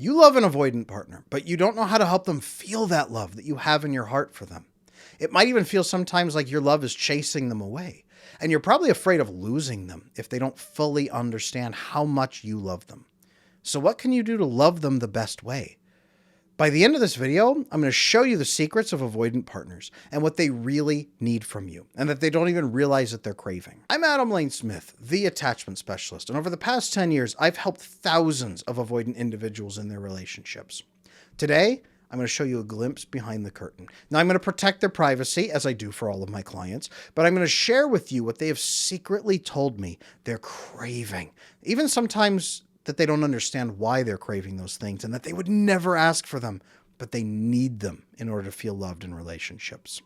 You love an avoidant partner, but you don't know how to help them feel that love that you have in your heart for them. It might even feel sometimes like your love is chasing them away, and you're probably afraid of losing them if they don't fully understand how much you love them. So what can you do to love them the best way? By the end of this video, I'm going to show you the secrets of avoidant partners and what they really need from you, and that they don't even realize that they're craving. I'm Adam Lane Smith, the attachment specialist, and over the past 10 years, I've helped thousands of avoidant individuals in their relationships. Today, I'm going to show you a glimpse behind the curtain. Now, I'm going to protect their privacy, as I do for all of my clients, but I'm going to share with you what they have secretly told me they're craving, even sometimes that they don't understand why they're craving those things and that they would never ask for them, but they need them in order to feel loved in relationships.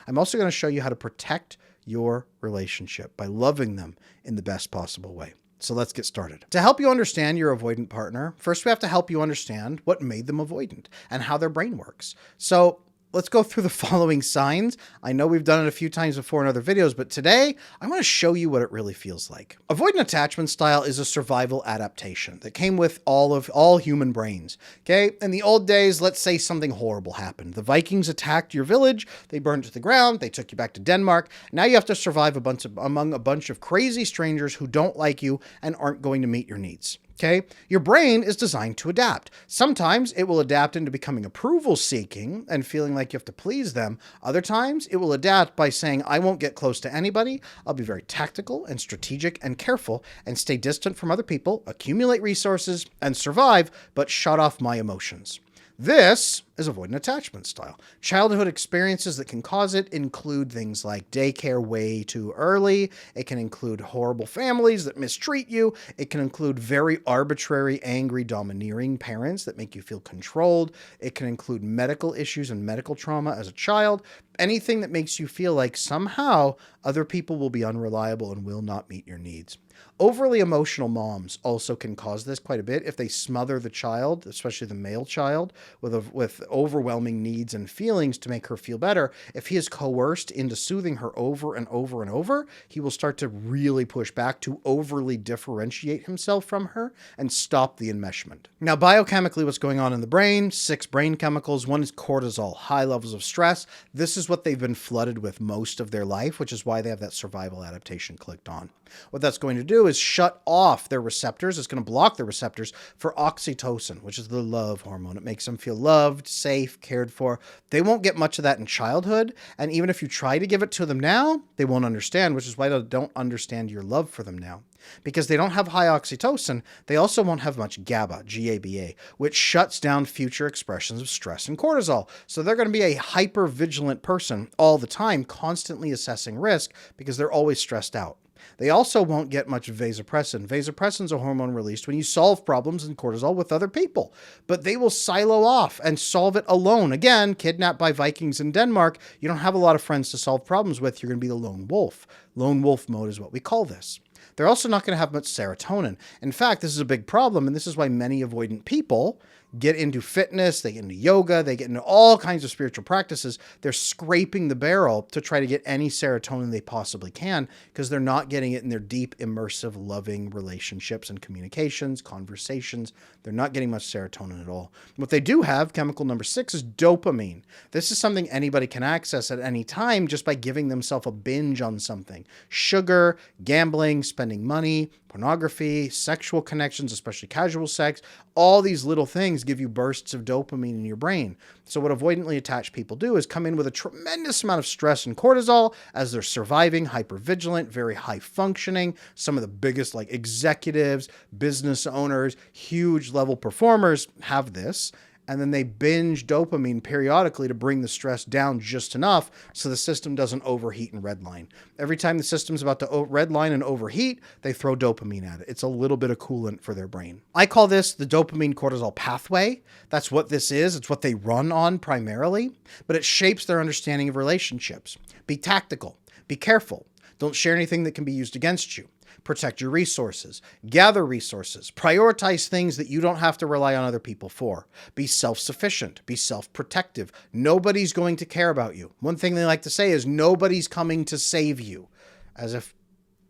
I'm also going to show you how to protect your relationship by loving them in the best possible way. So let's get started. To help you understand your avoidant partner, first we have to help you understand what made them avoidant and how their brain works. So let's go through the following signs. I know we've done it a few times before in other videos, but today I want to show you what it really feels like. Avoidant attachment style is a survival adaptation that came with all human brains. Okay. In the old days, let's say something horrible happened. The Vikings attacked your village. They burned it to the ground. They took you back to Denmark. Now you have to survive among a bunch of crazy strangers who don't like you and aren't going to meet your needs. Okay, your brain is designed to adapt. Sometimes it will adapt into becoming approval seeking and feeling like you have to please them. Other times it will adapt by saying, I won't get close to anybody. I'll be very tactical and strategic and careful and stay distant from other people, accumulate resources and survive, but shut off my emotions. This is avoidant attachment style. Childhood experiences that can cause it include things like daycare way too early. It can include horrible families that mistreat you. It can include very arbitrary, angry, domineering parents that make you feel controlled. It can include medical issues and medical trauma as a child. Anything that makes you feel like somehow other people will be unreliable and will not meet your needs. Overly emotional moms also can cause this quite a bit if they smother the child, especially the male child, with overwhelming needs and feelings to make her feel better. If he is coerced into soothing her over and over and over, he will start to really push back to overly differentiate himself from her and stop the enmeshment. Now, biochemically, what's going on in the brain? 6 brain chemicals. One is cortisol, high levels of stress. This is what they've been flooded with most of their life, which is why they have that survival adaptation clicked on. What that's going to do is shut off their receptors. It's going to block their receptors for oxytocin, which is the love hormone. It makes them feel loved, safe, cared for. They won't get much of that in childhood. And even if you try to give it to them now, they won't understand, which is why they don't understand your love for them now. Because they don't have high oxytocin, they also won't have much GABA, G-A-B-A, which shuts down future expressions of stress and cortisol. So they're going to be a hyper-vigilant person all the time, constantly assessing risk because they're always stressed out. They also won't get much vasopressin. Vasopressin is a hormone released when you solve problems in cortisol with other people, but they will silo off and solve it alone. Again, kidnapped by Vikings in Denmark, you don't have a lot of friends to solve problems with. You're going to be the lone wolf. Lone wolf mode is what we call this. They're also not going to have much serotonin. In fact, this is a big problem, and this is why many avoidant people get into fitness, they get into yoga, they get into all kinds of spiritual practices. They're scraping the barrel to try to get any serotonin they possibly can because they're not getting it in their deep, immersive, loving relationships and communications, conversations. They're not getting much serotonin at all. What they do have, chemical number 6, is dopamine. This is something anybody can access at any time just by giving themselves a binge on something. Sugar, gambling, spending money, pornography, sexual connections, especially casual sex, all these little things give you bursts of dopamine in your brain. So what avoidantly attached people do is come in with a tremendous amount of stress and cortisol as they're surviving, hypervigilant, very high functioning. Some of the biggest like executives, business owners, huge level performers have this. And then they binge dopamine periodically to bring the stress down just enough so the system doesn't overheat and redline. Every time the system's about to redline and overheat, they throw dopamine at it. It's a little bit of coolant for their brain. I call this the Dopamine-Cortisol Pathway. That's what this is. It's what they run on primarily, but it shapes their understanding of relationships. Be tactical. Be careful. Don't share anything that can be used against you. Protect your resources, gather resources, prioritize things that you don't have to rely on other people for. Be self-sufficient, be self-protective. Nobody's going to care about you. One thing they like to say is nobody's coming to save you, as if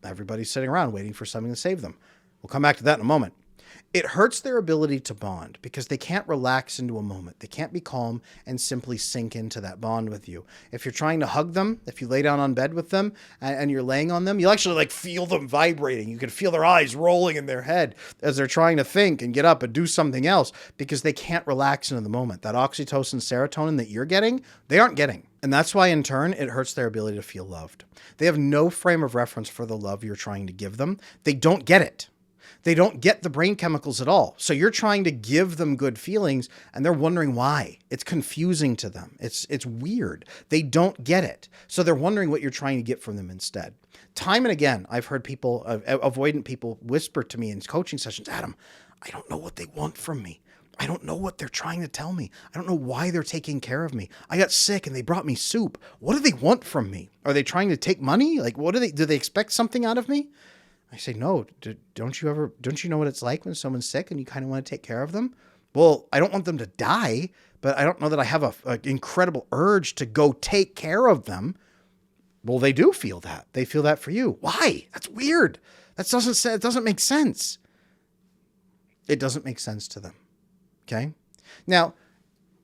everybody's sitting around waiting for something to save them. We'll come back to that in a moment. It hurts their ability to bond because they can't relax into a moment. They can't be calm and simply sink into that bond with you. If you're trying to hug them, if you lay down on bed with them and you're laying on them, you'll actually like feel them vibrating. You can feel their eyes rolling in their head as they're trying to think and get up and do something else because they can't relax into the moment. That oxytocin, serotonin that you're getting, they aren't getting. And that's why in turn, it hurts their ability to feel loved. They have no frame of reference for the love you're trying to give them. They don't get it. They don't get the brain chemicals at all. So you're trying to give them good feelings and they're wondering why. It's confusing to them. It's weird. They don't get it. So they're wondering what you're trying to get from them instead. Time and again, I've heard people, avoidant people whisper to me in coaching sessions, Adam, I don't know what they want from me. I don't know what they're trying to tell me. I don't know why they're taking care of me. I got sick and they brought me soup. What do they want from me? Are they trying to take money? Like, do they expect something out of me? I say, no, don't you know what it's like when someone's sick and you kind of want to take care of them? Well, I don't want them to die, but I don't know that I have an incredible urge to go take care of them. Well, they do feel that. They feel that for you. Why? That's weird. It doesn't make sense. It doesn't make sense to them. Okay. Now,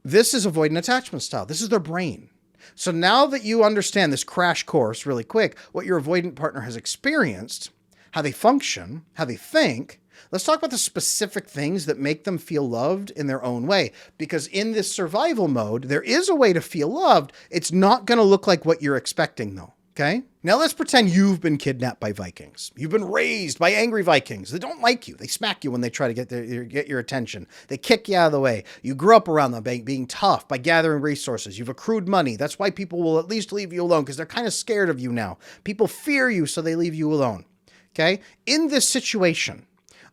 this is avoidant attachment style. This is their brain. So now that you understand this crash course really quick, what your avoidant partner has experienced, how they function, how they think, let's talk about the specific things that make them feel loved in their own way. Because in this survival mode, there is a way to feel loved. It's not going to look like what you're expecting though. Okay. Now let's pretend you've been kidnapped by Vikings. You've been raised by angry Vikings. They don't like you. They smack you when they try to get your attention. They kick you out of the way. You grew up around them by being tough, by gathering resources. You've accrued money. That's why people will at least leave you alone because they're kind of scared of you now. People fear you, so they leave you alone. Okay. In this situation,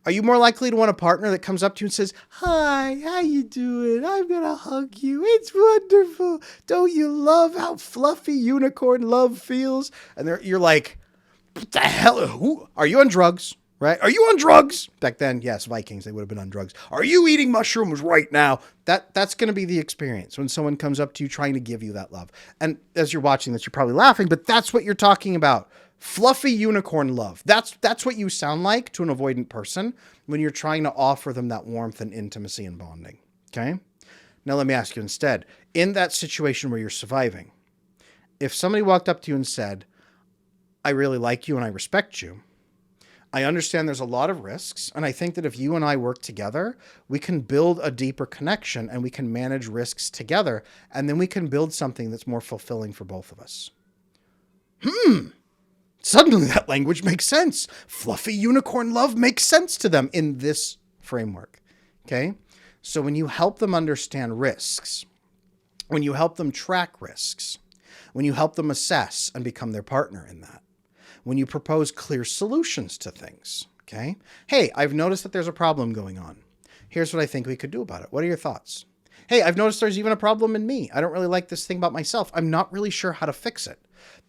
are you more likely to want a partner that comes up to you and says, hi, how you doing? I'm going to hug you. It's wonderful. Don't you love how fluffy unicorn love feels? And you're like, what the hell? Who? Are you on drugs? Right? Are you on drugs? Back then, yes, Vikings, they would have been on drugs. Are you eating mushrooms right now? That's going to be the experience when someone comes up to you trying to give you that love. And as you're watching this, you're probably laughing, but that's what you're talking about. Fluffy unicorn love. That's what you sound like to an avoidant person when you're trying to offer them that warmth and intimacy and bonding. Okay? Now let me ask you instead, in that situation where you're surviving, if somebody walked up to you and said, I really like you and I respect you, I understand there's a lot of risks, and I think that if you and I work together, we can build a deeper connection and we can manage risks together, and then we can build something that's more fulfilling for both of us. Suddenly that language makes sense. Fluffy unicorn love makes sense to them in this framework. Okay? So when you help them understand risks, when you help them track risks, when you help them assess and become their partner in that, when you propose clear solutions to things, okay? Hey, I've noticed that there's a problem going on. Here's what I think we could do about it. What are your thoughts? Hey, I've noticed there's even a problem in me. I don't really like this thing about myself. I'm not really sure how to fix it.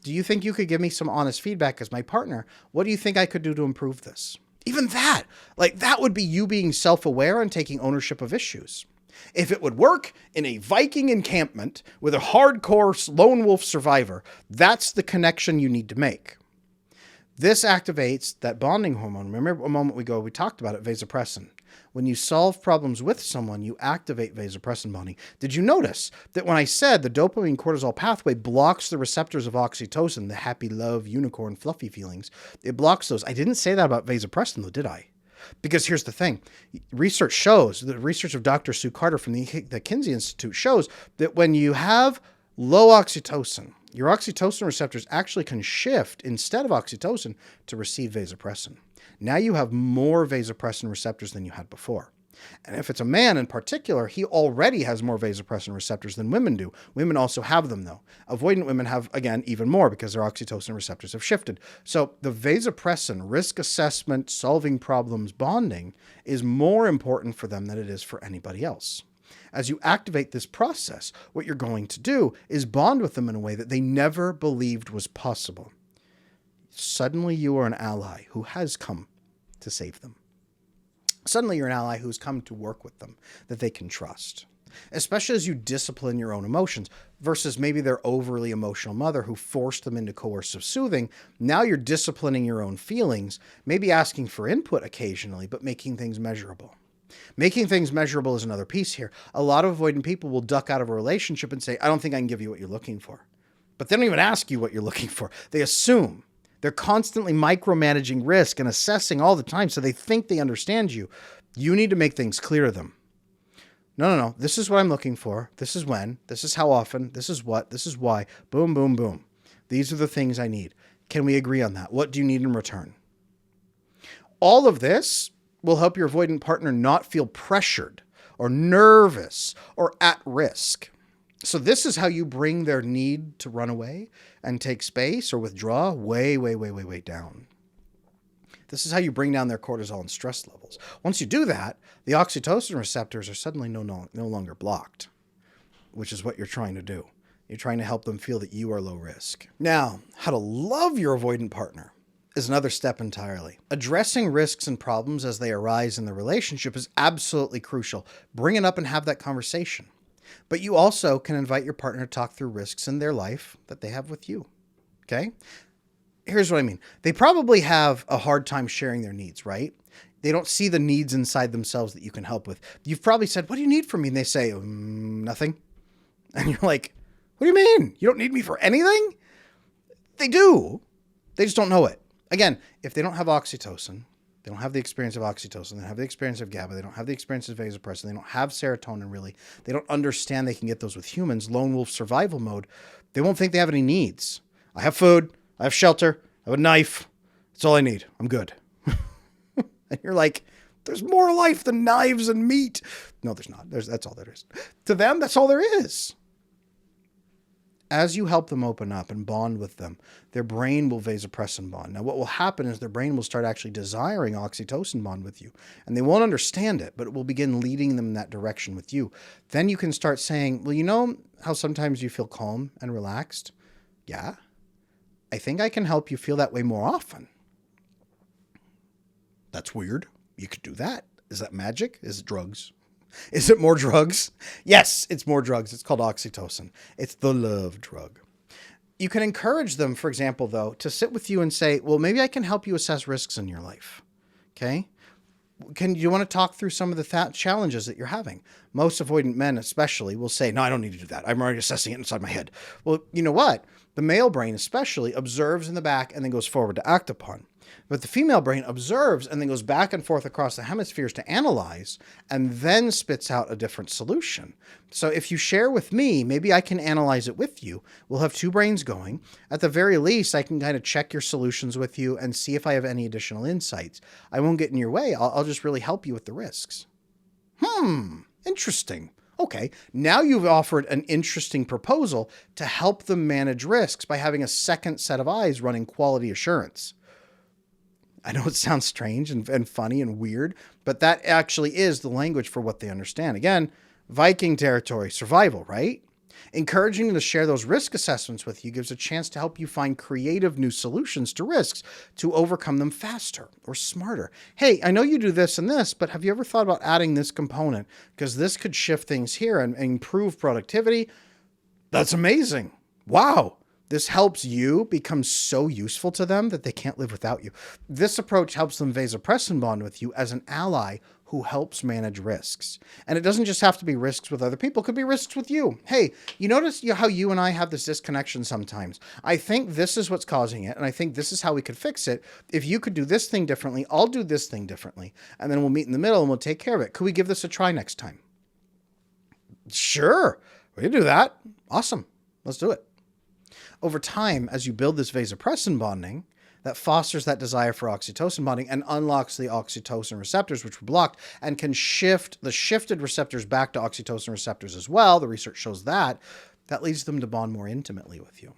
Do you think you could give me some honest feedback as my partner? What do you think I could do to improve this? Even that, like that would be you being self-aware and taking ownership of issues. If it would work in a Viking encampment with a hardcore lone wolf survivor, that's the connection you need to make. This activates that bonding hormone. Remember a moment ago we talked about it, vasopressin. When you solve problems with someone, you activate vasopressin bonding. Did you notice that when I said the dopamine-cortisol pathway blocks the receptors of oxytocin, the happy, love, unicorn, fluffy feelings, it blocks those. I didn't say that about vasopressin though, did I? Because here's the thing. Research shows, the research of Dr. Sue Carter from the Kinsey Institute shows that when you have low oxytocin, your oxytocin receptors actually can shift instead of oxytocin to receive vasopressin. Now you have more vasopressin receptors than you had before. And if it's a man in particular, he already has more vasopressin receptors than women do. Women also have them though. Avoidant women have, again, even more because their oxytocin receptors have shifted. So the vasopressin risk assessment, solving problems, bonding is more important for them than it is for anybody else. As you activate this process, what you're going to do is bond with them in a way that they never believed was possible. Suddenly you are an ally who has come to save them. Suddenly you're an ally who's come to work with them, that they can trust. Especially as you discipline your own emotions versus maybe their overly emotional mother who forced them into coercive soothing. Now you're disciplining your own feelings, maybe asking for input occasionally, but making things measurable. Making things measurable is another piece here. A lot of avoidant people will duck out of a relationship and say, I don't think I can give you what you're looking for. But they don't even ask you what you're looking for. They assume. They're constantly micromanaging risk and assessing all the time, so they think they understand you. You need to make things clear to them. No. This is what I'm looking for. This is when. This is how often. This is what. This is why. Boom, boom, boom. These are the things I need. Can we agree on that? What do you need in return? All of this will help your avoidant partner not feel pressured or nervous or at risk. So this is how you bring their need to run away and take space or withdraw way, way, way, way, way down. This is how you bring down their cortisol and stress levels. Once you do that, the oxytocin receptors are suddenly no longer blocked, which is what you're trying to do. You're trying to help them feel that you are low risk. Now, how to love your avoidant partner is another step entirely. Addressing risks and problems as they arise in the relationship is absolutely crucial. Bring it up and have that conversation. But you also can invite your partner to talk through risks in their life that they have with you. Okay? Here's what I mean. They probably have a hard time sharing their needs, right? They don't see the needs inside themselves that you can help with. You've probably said, what do you need from me? And they say, nothing. And you're like, what do you mean? You don't need me for anything? They do. They just don't know it. Again, if they don't have oxytocin, they don't have the experience of oxytocin, they don't have the experience of GABA, they don't have the experience of vasopressin, they don't have serotonin really, they don't understand they can get those with humans, lone wolf survival mode, they won't think they have any needs. I have food, I have shelter, I have a knife, that's all I need, I'm good. And you're like, there's more life than knives and meat. No, there's not. That's all there is. To them, that's all there is. As you help them open up and bond with them, their brain will vasopressin bond. Now, what will happen is their brain will start actually desiring oxytocin bond with you. And they won't understand it, but it will begin leading them in that direction with you. Then you can start saying, well, you know how sometimes you feel calm and relaxed? Yeah. I think I can help you feel that way more often. That's weird. You could do that. Is that magic? Is it drugs? Is it more drugs? Yes, it's more drugs. It's called oxytocin. It's the love drug. You can encourage them, for example, though, to sit with you and say, well, maybe I can help you assess risks in your life. Okay? Do you want to talk through some of the challenges that you're having? Most avoidant men especially will say, no, I don't need to do that. I'm already assessing it inside my head. Well, you know what? The male brain especially observes in the back and then goes forward to act upon. But the female brain observes and then goes back and forth across the hemispheres to analyze and then spits out a different solution. So if you share with me, maybe I can analyze it with you. We'll have two brains going. At the very least, I can kind of check your solutions with you and see if I have any additional insights. I won't get in your way. I'll just really help you with the risks. Interesting. Okay, now you've offered an interesting proposal to help them manage risks by having a second set of eyes running quality assurance. I know it sounds strange and funny and weird, but that actually is the language for what they understand. Again, Viking territory, survival, right? Encouraging them to share those risk assessments with you gives a chance to help you find creative new solutions to risks to overcome them faster or smarter. Hey, I know you do this and this, but have you ever thought about adding this component? Because this could shift things here and improve productivity. That's amazing. Wow. This helps you become so useful to them that they can't live without you. This approach helps them vasopressin bond with you as an ally who helps manage risks. And it doesn't just have to be risks with other people. It could be risks with you. Hey, you notice how you and I have this disconnection sometimes. I think this is what's causing it, and I think this is how we could fix it. If you could do this thing differently, I'll do this thing differently. And then we'll meet in the middle and we'll take care of it. Could we give this a try next time? Sure, we can do that. Awesome. Let's do it. Over time, as you build this vasopressin bonding, that fosters that desire for oxytocin bonding and unlocks the oxytocin receptors, which were blocked, and can shift the shifted receptors back to oxytocin receptors as well. The research shows that. That leads them to bond more intimately with you.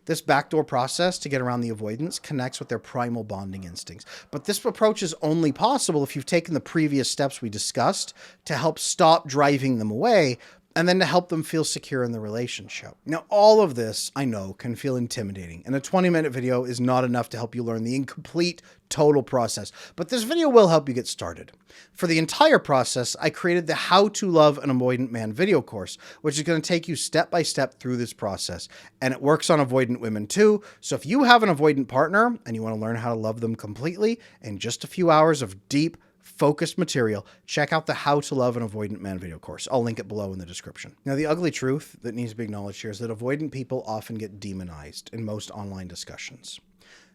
This backdoor process to get around the avoidance connects with their primal bonding instincts. But this approach is only possible if you've taken the previous steps we discussed to help stop driving them away, and then to help them feel secure in the relationship. Now, all of this, I know, can feel intimidating, and a 20-minute video is not enough to help you learn the incomplete, total process, but this video will help you get started. For the entire process, I created the How to Love an Avoidant Man video course, which is going to take you step by step through this process, and it works on avoidant women too, so if you have an avoidant partner and you want to learn how to love them completely in just a few hours of deep, focused material, check out the How to Love an Avoidant Man video course. I'll link it below in the description. Now, the ugly truth that needs to be acknowledged here is that avoidant people often get demonized in most online discussions,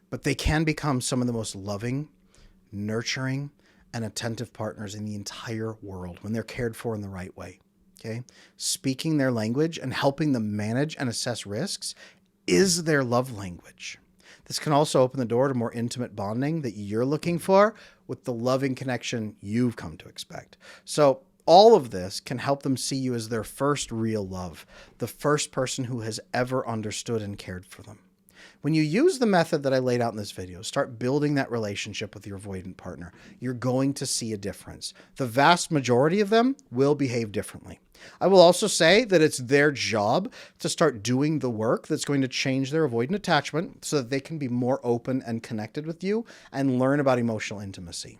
but they can become some of the most loving, nurturing, and attentive partners in the entire world when they're cared for in the right way. Okay? Speaking their language and helping them manage and assess risks is their love language. This can also open the door to more intimate bonding that you're looking for with the loving connection you've come to expect. So all of this can help them see you as their first real love, the first person who has ever understood and cared for them. When you use the method that I laid out in this video, start building that relationship with your avoidant partner, you're going to see a difference. The vast majority of them will behave differently. I will also say that it's their job to start doing the work that's going to change their avoidant attachment so that they can be more open and connected with you and learn about emotional intimacy.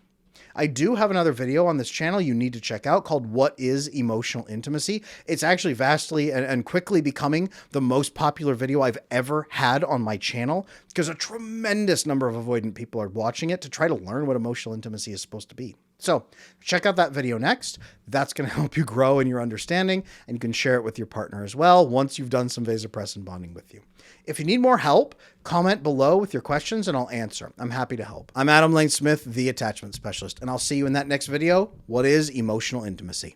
I do have another video on this channel you need to check out called What is Emotional Intimacy? It's actually vastly and quickly becoming the most popular video I've ever had on my channel because a tremendous number of avoidant people are watching it to try to learn what emotional intimacy is supposed to be. So check out that video next. That's going to help you grow in your understanding, and you can share it with your partner as well once you've done some vasopressin bonding with you. If you need more help, comment below with your questions and I'll answer. I'm happy to help. I'm Adam Lane Smith, the attachment specialist, and I'll see you in that next video. What is emotional intimacy?